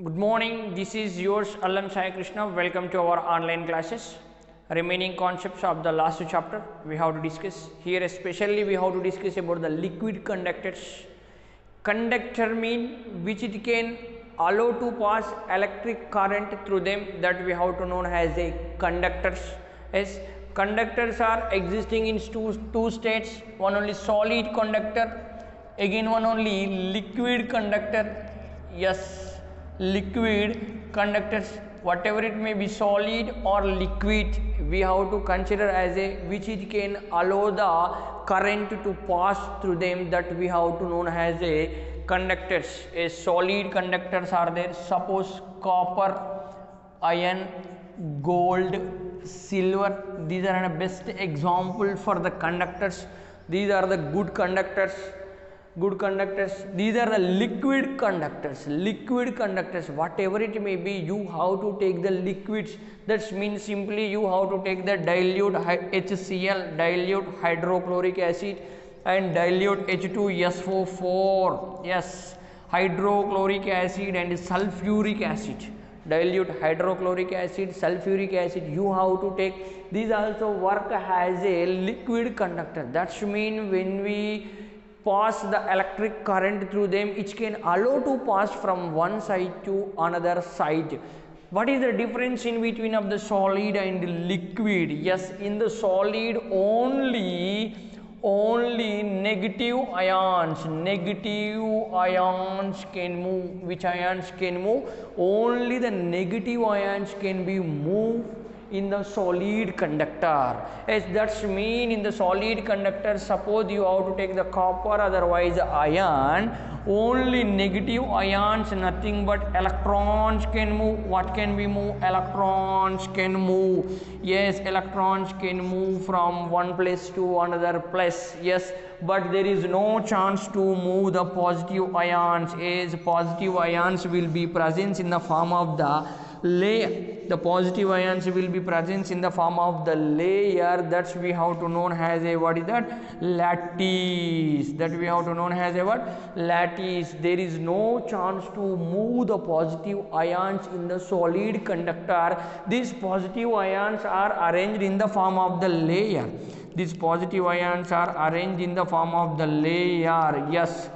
Good morning, this is yours Allam Sai Krishna. Welcome to our online classes. Remaining concepts of the last chapter we have to discuss. Here especially we have to discuss about the liquid conductors. Conductor mean which it can allow to pass electric current through them, that we have to know as a conductors. Yes, conductors are existing in two states, one only solid conductor, again one only liquid conductor. Yes, liquid conductors, whatever it may be, solid or liquid, we have to consider as a which it can allow the current to pass through them, that we have to know as a conductors. A solid conductors are there, suppose copper, iron, gold, silver. These are the best example for the conductors. These are the good conductors. These are the liquid conductors. Whatever it may be, you have to take the liquids. That means simply you have to take the dilute HCl, dilute hydrochloric acid, and dilute H2SO4. Yes, hydrochloric acid and sulfuric acid. Dilute hydrochloric acid, sulfuric acid, you have to take. These also work as a liquid conductor. That's mean when we pass the electric current through them, it can allow to pass from one side to another side. What is the difference in between of the solid and liquid? Yes, in the solid only negative ions can move. Which ions can move? Only the negative ions can be moved in the solid conductor. Yes, that's mean in the solid conductor, suppose you have to take the copper, otherwise iron, only negative ions, nothing but electrons can move. What can be moved? Electrons can move. Yes, electrons can move from one place to another place. Yes, but there is no chance to move the positive ions, as positive ions will be present in the form of the layer. The positive ions will be present in the form of the layer. That's we have to know as a, what is that? Lattice. That we have to know as a what? Lattice. There is no chance to move the positive ions in the solid conductor. These positive ions are arranged in the form of the layer. These positive ions are arranged in the form of the layer. Yes,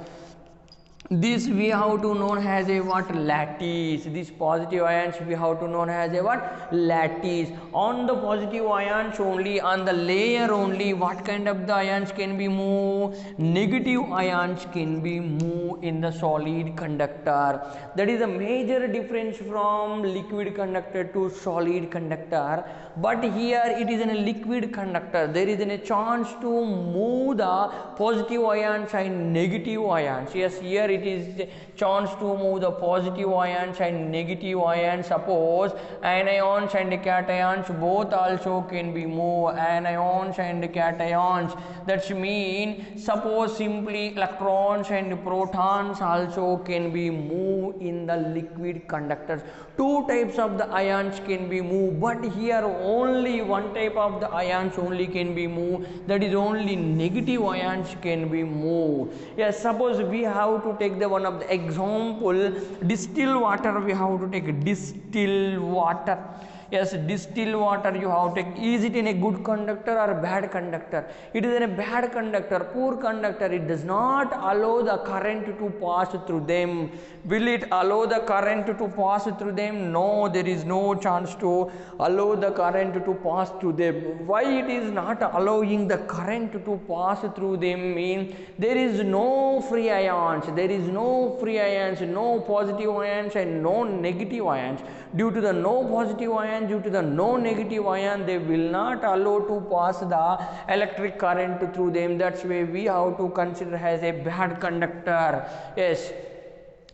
this we have to know as a what? Lattice. These positive ions we have to know as a what? Lattice. On the positive ions only, on the layer only, what kind of the ions can be moved? Negative ions can be moved in the solid conductor. That is a major difference from liquid conductor to solid conductor. But here it is in a liquid conductor, there is a chance to move the positive ions and negative ions. Yes, here it is chance to move the positive ions and negative ions. Suppose anions and cations both also can be moved. Anions and cations, that's mean suppose simply electrons and protons also can be moved in the liquid conductors. Two types of the ions can be moved, but here only one type of the ions only can be moved, that is only negative ions can be moved. Yes, suppose we have to take the one of the example, distilled water. We have to take distilled water. Yes, distilled water you have to take. Is it in a good conductor or bad conductor? It is in a bad conductor, poor conductor. It does not allow the current to pass through them. Will it allow the current to pass through them? No, there is no chance to allow the current to pass through them. Why it is not allowing the current to pass through them? Means there is no free ions. There is no free ions, no positive ions and no negative ions. Due to the no positive ion, due to the no negative ion, they will not allow to pass the electric current through them. That's why we have to consider as a bad conductor. Yes,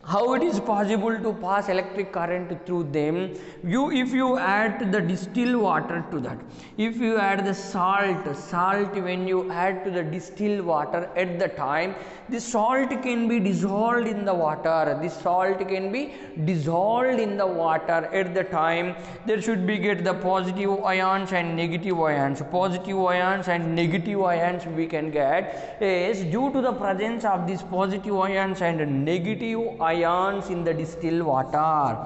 how it is possible to pass electric current through them? If you add the distilled water to that, if you add the salt, when you add to the distilled water, at the time the salt can be dissolved in the water. This salt can be dissolved in the water. At the time there should be get the positive ions and negative ions. Positive ions and negative ions we can get is due to the presence of these positive ions and negative ions in the distilled water.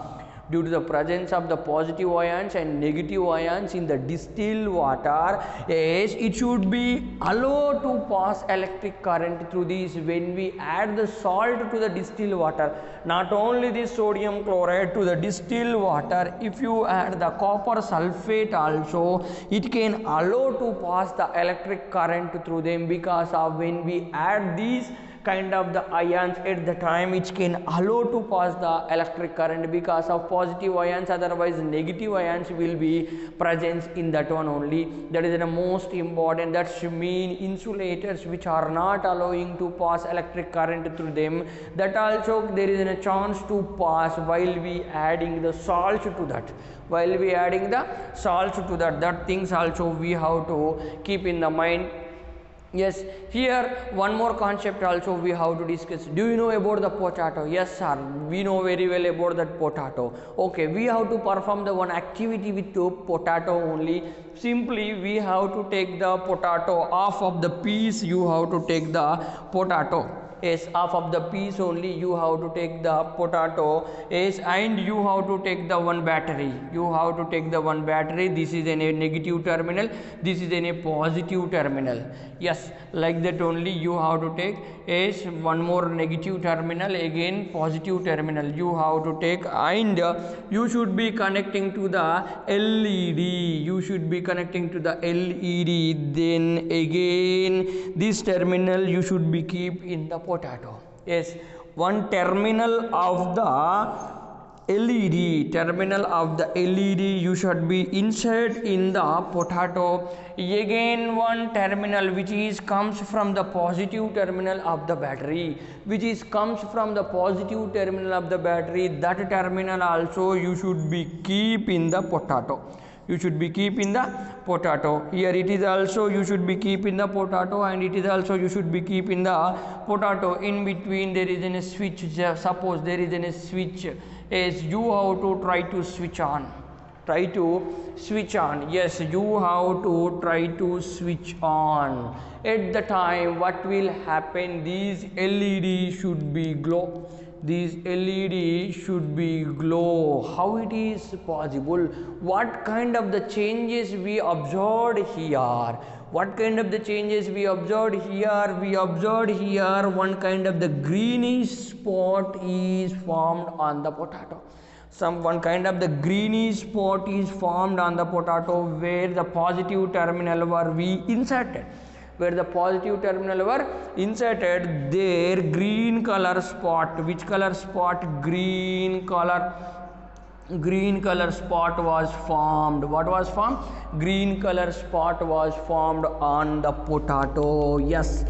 Due to the presence of the positive ions and negative ions in the distilled water, yes, it should be allowed to pass electric current through these. When we add the salt to the distilled water, not only the sodium chloride to the distilled water, if you add the copper sulfate also, it can allow to pass the electric current through them, because of when we add these kind of the ions at the time, which can allow to pass the electric current because of positive ions, otherwise negative ions will be present in that one only. That is the most important. That's mean insulators which are not allowing to pass electric current through them, that also there is a chance to pass while we adding the salt to that. While we adding the salt to that things also we have to keep in the mind. Yes, here one more concept also we have to discuss. Do you know about the potato? Yes sir, we know very well about that potato. Okay, we have to perform the one activity with the potato only. Simply we have to take the potato, half of the piece you have to take the potato. Yes, half of the piece only you have to take the potato. Yes, and you have to take the one battery. You have to take the one battery. This is a negative terminal, this is a positive terminal. Yes, like that only you have to take. Yes, one more negative terminal, again positive terminal you have to take, and you should be connecting to the LED. You should be connecting to the LED. Then again this terminal you should be keep in the potato. Yes, one terminal of the LED, terminal of the LED you should be insert in the potato. Again one terminal which is comes from the positive terminal of the battery, which is comes from the positive terminal of the battery. That terminal also you should be keep in the potato. You should be keep in the potato. Here it is also you should be keep in the potato, and it is also you should be keep in the potato. In between there is a switch. Suppose there is a switch, as you have to try to switch on. Try to switch on. Yes, you have to try to switch on. At the time what will happen, these LED should be glow. These LED should be glow. How it is possible? What kind of the changes we observed here? What kind of the changes we observed here? We observed here one kind of the greenish spot is formed on the potato. One kind of the greenish spot is formed on the potato where the positive terminal were we inserted. Where the positive terminal were inserted, there green color spot. Which color spot? Green color spot was formed. What was formed? Green color spot was formed on the potato. Yes,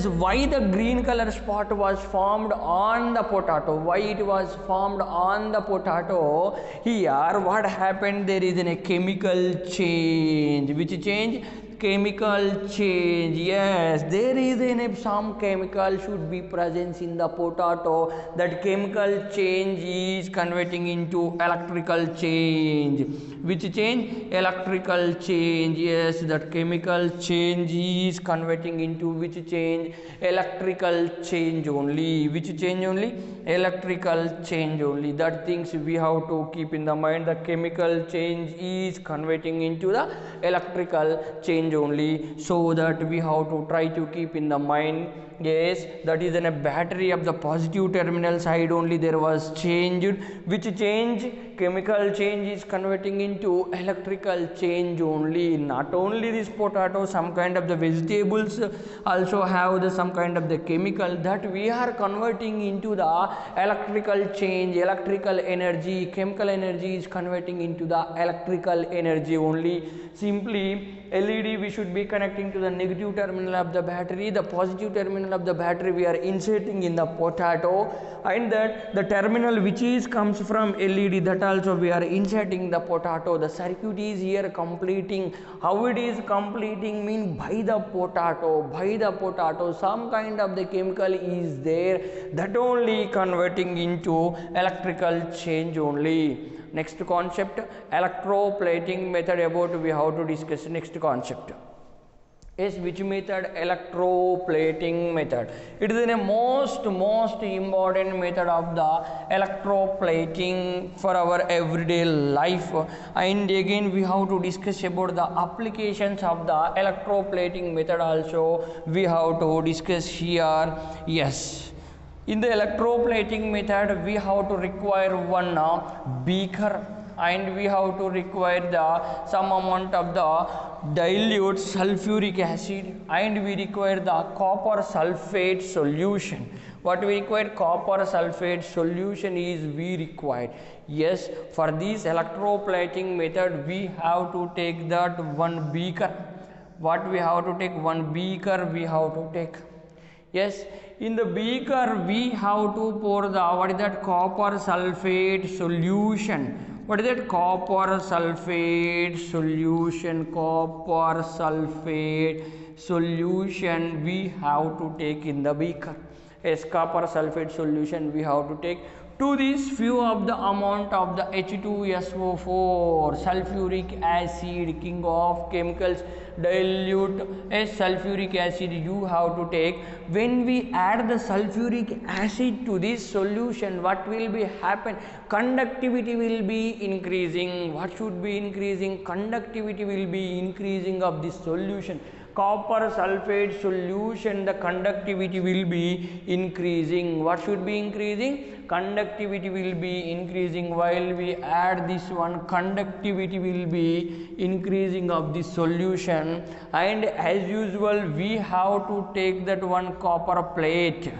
why the green color spot was formed on the potato? Why it was formed on the potato? Here what happened, there is a chemical change. Which change? Chemical change. Yes, there is some chemical should be present in the potato. That chemical change is converting into electrical change. Which change? Electrical change. Yes, that chemical change is converting into which change? Electrical change only. Which change only? Electrical change only. That things we have to keep in the mind. The chemical change is converting into the electrical change only, so that we have to try to keep in the mind. Yes, that is in a battery of the positive terminal side only there was changed. Which change? Chemical change is converting into electrical change only. Not only this potato, some kind of the vegetables also have some kind of the chemical that we are converting into the electrical change. Electrical energy, chemical energy is converting into the electrical energy only. Simply LED we should be connecting to the negative terminal of the battery. The positive terminal of the battery we are inserting in the potato, and that the terminal which is comes from LED, that also we are inserting the potato. The circuit is here completing. How it is completing? Mean by the potato some kind of the chemical is there, that only converting into electrical change only. Next concept, electroplating method. About we have to discuss next concept. Is which method? Electroplating method. It is a most important method of the electroplating for our everyday life. And again we have to discuss about the applications of the electroplating method also we have to discuss here. Yes, in the electroplating method we have to require one beaker, and we have to require the some amount of the dilute sulfuric acid, and we require the copper sulfate solution. What we require? Copper sulfate solution is we required. Yes, for this electroplating method we have to take that one beaker. What we have to take? One beaker we have to take. Yes, in the beaker we have to pour the, what is that? Copper sulfate solution. What is that? Copper sulfate solution. Copper sulfate solution we have to take in the beaker. Yes, copper sulfate solution we have to take. To this few of the amount of the H2SO4 sulfuric acid, king of chemicals, dilute a sulfuric acid you have to take. When we add the sulfuric acid to this solution, what will be happen? Conductivity will be increasing. What should be increasing? Conductivity will be increasing of this solution. Copper sulfate solution, the conductivity will be increasing. What should be increasing? Conductivity will be increasing. While we add this one, conductivity will be increasing of this solution. And as usual we have to take that one copper plate.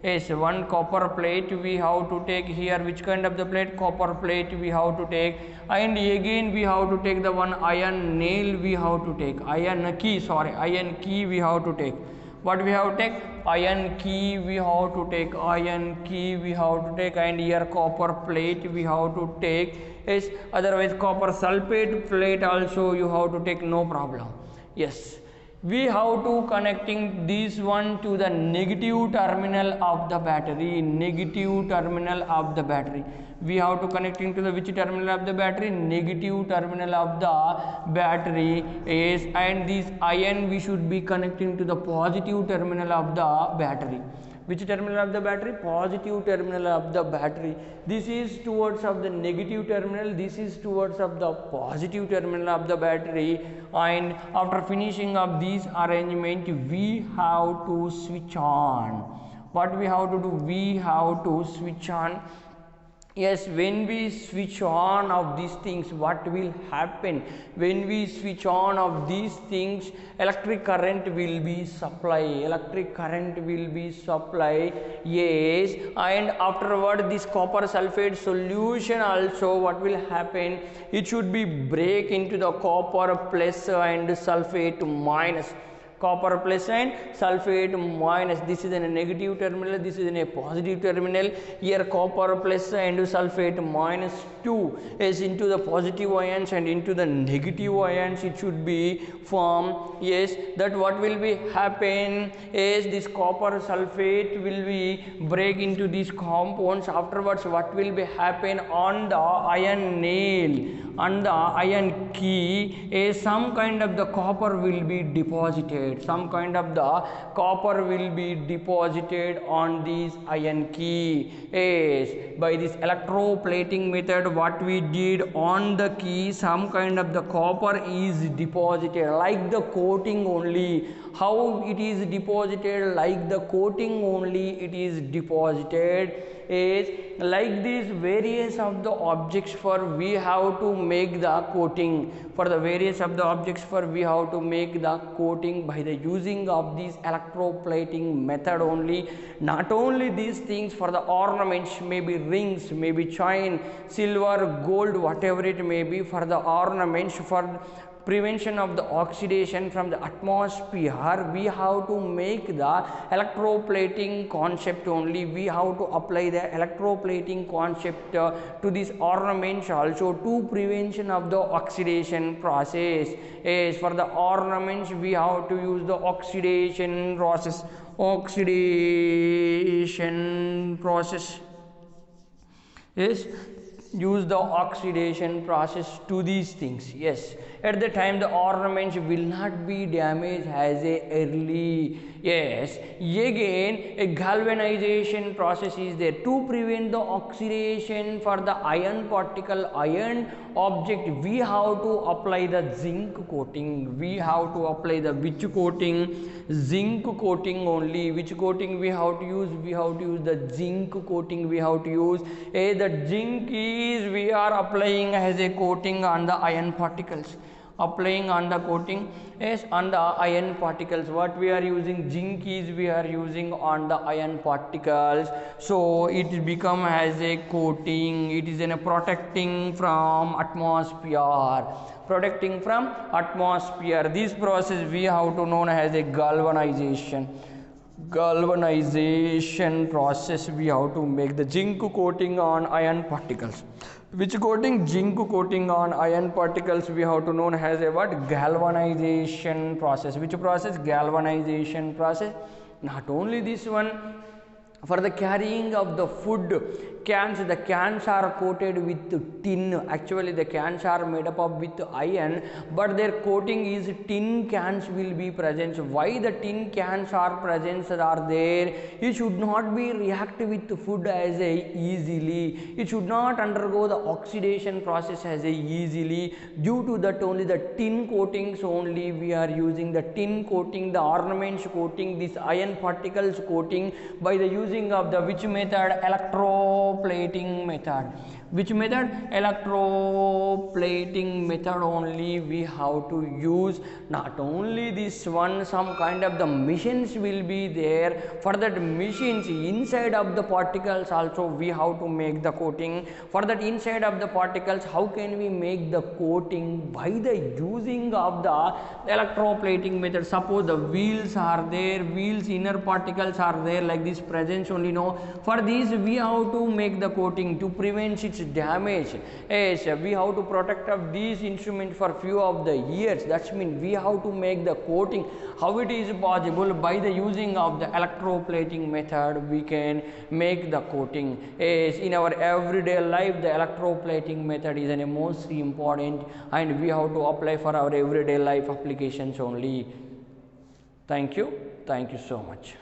Yes, one copper plate we have to take here. Which kind of the plate? Copper plate we have to take. And again we have to take the one iron nail we have to take. Iron key we have to take. What we have to take? Iron key we have to take. Iron key we have to take. And here copper plate we have to take. Yes, otherwise copper sulfate plate also you have to take, no problem. Yes, we have to connecting this one to the negative terminal of the battery. Negative terminal of the battery we have to connecting to the which terminal of the battery? Negative terminal of the battery. Yes, and this iron we should be connecting to the positive terminal of the battery. Which terminal of the battery? Positive terminal of the battery. This is towards of the negative terminal, this is towards of the positive terminal of the battery. And after finishing of this arrangement we have to switch on. What we have to do? We have to switch on. Yes, when we switch on of these things, what will happen? When we switch on of these things, electric current will be supply. Electric current will be supply. Yes, and afterward this copper sulfate solution also what will happen? It should be break into the copper plus and sulfate minus. Copper plus and sulfate minus. This is in a negative terminal, this is in a positive terminal. Here copper plus and sulfate minus 2 is into the positive ions and into the negative ions it should be formed. Yes, that what will be happen is this copper sulfate will be break into these compounds. Afterwards what will be happen? On the iron nail, on the iron key, is some kind of the copper will be deposited. Some kind of the copper will be deposited on this iron key. Yes, by this electroplating method what we did on the key, some kind of the copper is deposited like the coating only. How it is deposited? Like the coating only it is deposited. Is like these various of the objects for we have to make the coating. For the various of the objects for we have to make the coating by the using of this electroplating method only. Not only these things, for the ornaments, maybe rings, maybe chain, silver, gold, whatever it may be, for the ornaments, for prevention of the oxidation from the atmosphere, we have to make the electroplating concept only. We have to apply the electroplating concept to these ornaments also to prevention of the oxidation process. Yes, for the ornaments we have to use the oxidation process. Oxidation process. Yes, use the oxidation process to these things. Yes, At the time the ornaments will not be damaged as a early. Yes, again a galvanization process is there to prevent the oxidation for the iron particle, iron object. We have to apply the zinc coating. We have to apply the which coating? Zinc coating only. Which coating we have to use? We have to use the zinc coating. We have to use the zinc is we are applying as a coating on the iron particles. Applying on the coating is on the iron particles. What we are using? Zinc is we are using on the iron particles. So it become as a coating. It is in a protecting from atmosphere. Protecting from atmosphere. This process we have to know as a galvanization. Galvanization process we have to make the zinc coating on iron particles. Which coating? Zinc coating on iron particles we have to know as a what? Galvanization process. Which process? Galvanization process. Not only this one, for the carrying of the food cans, the cans are coated with tin. Actually the cans are made up of with iron, but their coating is tin cans will be present. Why the tin cans are present are there? It should not be react with food as a easily. It should not undergo the oxidation process as a easily. Due to that only the tin coatings only we are using the tin coating, the ornaments coating, this iron particles coating by the using of the which method? Electroplating method. Which method? Electroplating method only we have to use. Not only this one, some kind of the machines will be there. For that machines inside of the particles also we have to make the coating. For that inside of the particles, how can we make the coating? By the using of the electroplating method. Suppose the wheels are there, wheels inner particles are there like this presence only. No, for these we have to make the coating to prevent its damage. Yes, we have to protect of these instruments for few of the years. That's mean we have to make the coating. How it is possible? By the using of the electroplating method we can make the coating. Yes, in our everyday life the electroplating method is the most important, and we have to apply for our everyday life applications only. Thank you so much.